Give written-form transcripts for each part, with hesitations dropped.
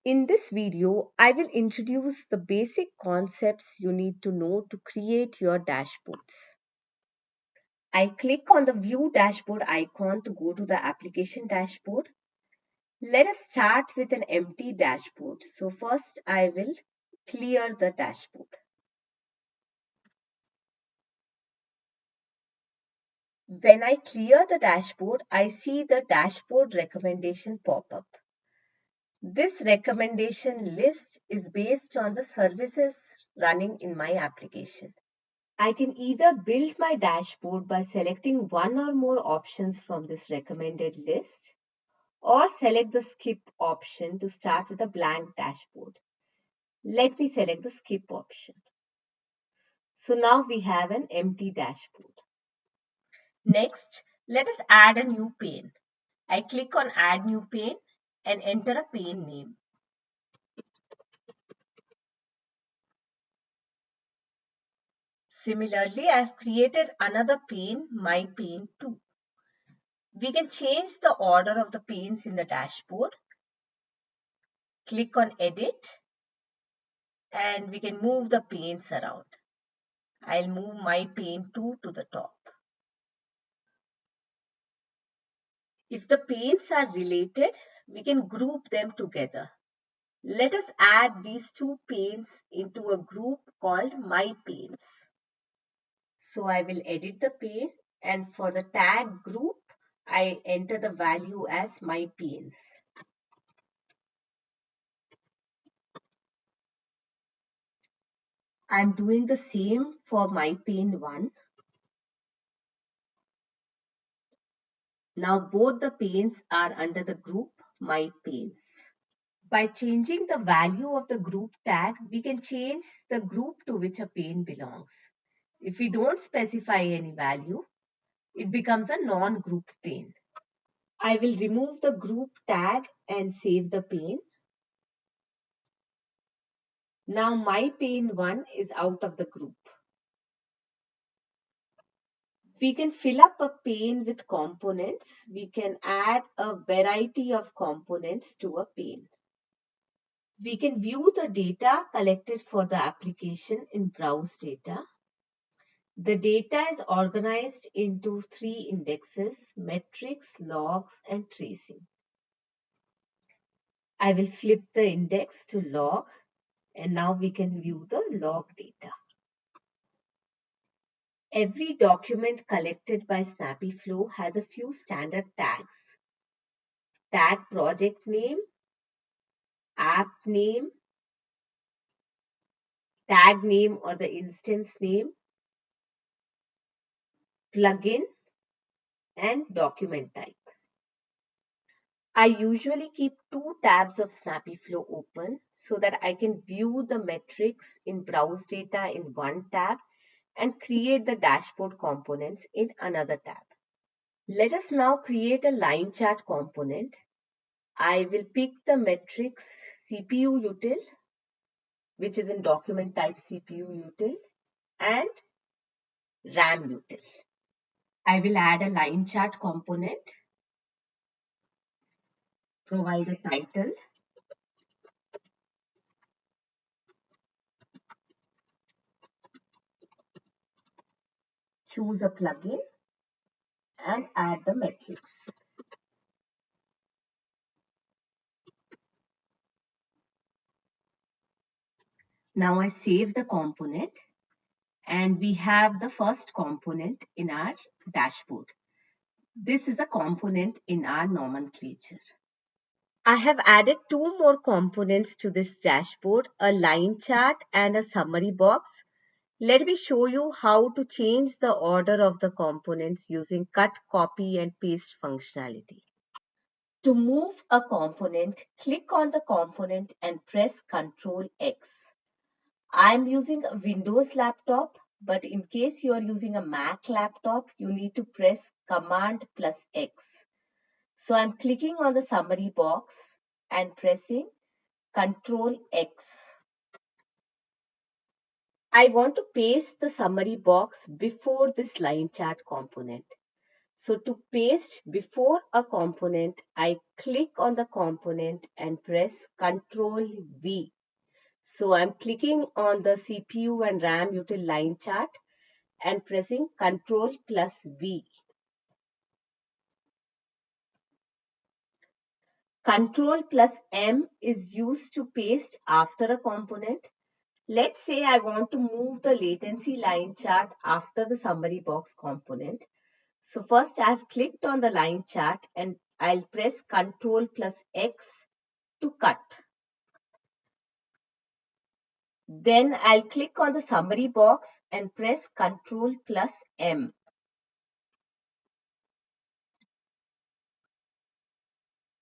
In this video, I will introduce the basic concepts you need to know to create your dashboards. I click on the View Dashboard icon to go to the application dashboard. Let us start with an empty dashboard. So first I will clear the dashboard. When I clear the dashboard, I see the dashboard recommendation pop up. This recommendation list is based on the services running in my application. I can either build my dashboard by selecting one or more options from this recommended list, or select the skip option to start with a blank dashboard. Let me select the skip option. So now we have an empty dashboard. Next, let us add a new pane. I click on Add New Pane and enter a pane name. Similarly, I have created another pane, My Pane 2. We can change the order of the panes in the dashboard. Click on Edit and we can move the panes around. I'll move My Pane 2 to the top. If the panes are related, we can group them together. Let us add these two panes into a group called My Panes. So I will edit the pane, and for the tag group, I enter the value as My Panes. I'm doing the same for My Pane 1. Now both the panes are under the group My Panes. By changing the value of the group tag, we can change the group to which a pane belongs. If we don't specify any value, it becomes a non-group pane. I will remove the group tag and save the pane. Now My Pane 1 is out of the group. We can fill up a pane with components. We can add a variety of components to a pane. We can view the data collected for the application in Browse Data. The data is organized into 3 indexes: metrics, logs, and tracing. I will flip the index to log, and now we can view the log data. Every document collected by Snappyflow has a few standard tags: tag project name, app name, tag name or the instance name, plugin, and document type. I usually keep 2 tabs of Snappyflow open so that I can view the metrics in Browse Data in one tab and create the dashboard components in another tab. Let us now create a line chart component. I will pick the metrics CPU util, which is in document type CPU util, and RAM util. I will add a line chart component, provide a title, choose a plugin, and add the metrics. Now I save the component and we have the first component in our dashboard. This is a component in our nomenclature. I have added 2 more components to this dashboard, a line chart and a summary box. Let me show you how to change the order of the components using cut, copy, and paste functionality. To move a component, click on the component and press Ctrl X. I'm using a Windows laptop, but in case you are using a Mac laptop, you need to press Command plus X. So I'm clicking on the summary box and pressing Ctrl X. I want to paste the summary box before this line chart component. So to paste before a component, I click on the component and press Ctrl V. So I'm clicking on the CPU and RAM util line chart and pressing Ctrl plus V. Ctrl plus M is used to paste after a component. Let's say I want to move the latency line chart after the summary box component. So first I've clicked on the line chart and I'll press Ctrl plus X to cut. Then I'll click on the summary box and press Ctrl plus M.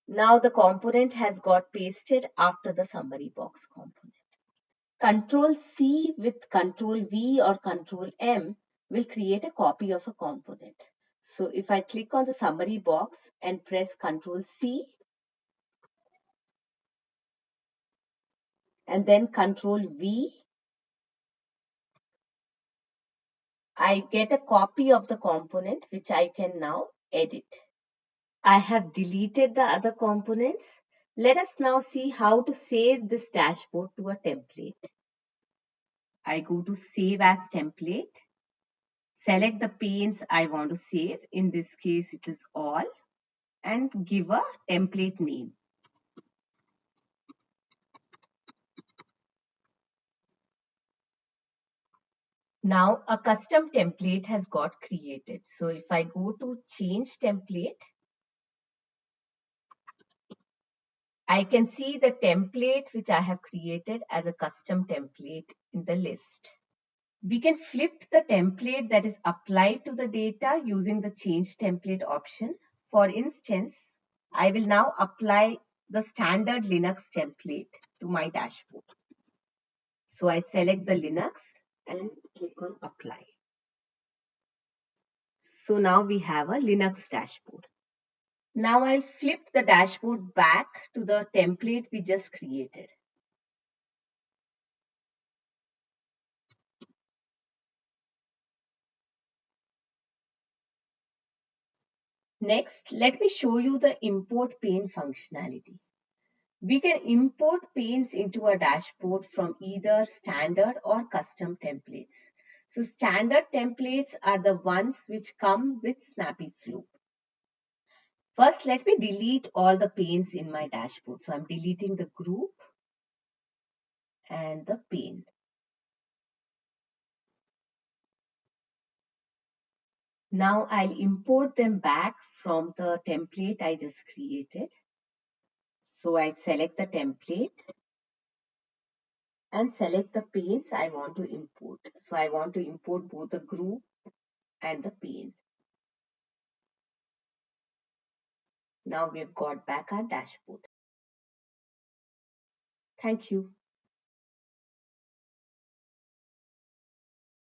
Now the component has got pasted after the summary box component. Control C with Control V or Control M will create a copy of a component. So if I click on the summary box and press Control C and then Control V, I get a copy of the component which I can now edit. I have deleted the other components. Let us now see how to save this dashboard to a template. I go to Save as Template, select the panes I want to save. In this case, it is all, and give a template name. Now a custom template has got created. So if I go to Change Template, I can see the template which I have created as a custom template in the list. We can flip the template that is applied to the data using the Change Template option. For instance, I will now apply the standard Linux template to my dashboard. So I select the Linux and click on Apply. So now we have a Linux dashboard. Now I'll flip the dashboard back to the template we just created. Next, let me show you the import pane functionality. We can import panes into a dashboard from either standard or custom templates. So standard templates are the ones which come with SnappyFlow. First, let me delete all the panes in my dashboard. So I'm deleting the group and the pane. Now I'll import them back from the template I just created. So I select the template and select the panes I want to import. So I want to import both the group and the pane. Now we've got back our dashboard. Thank you.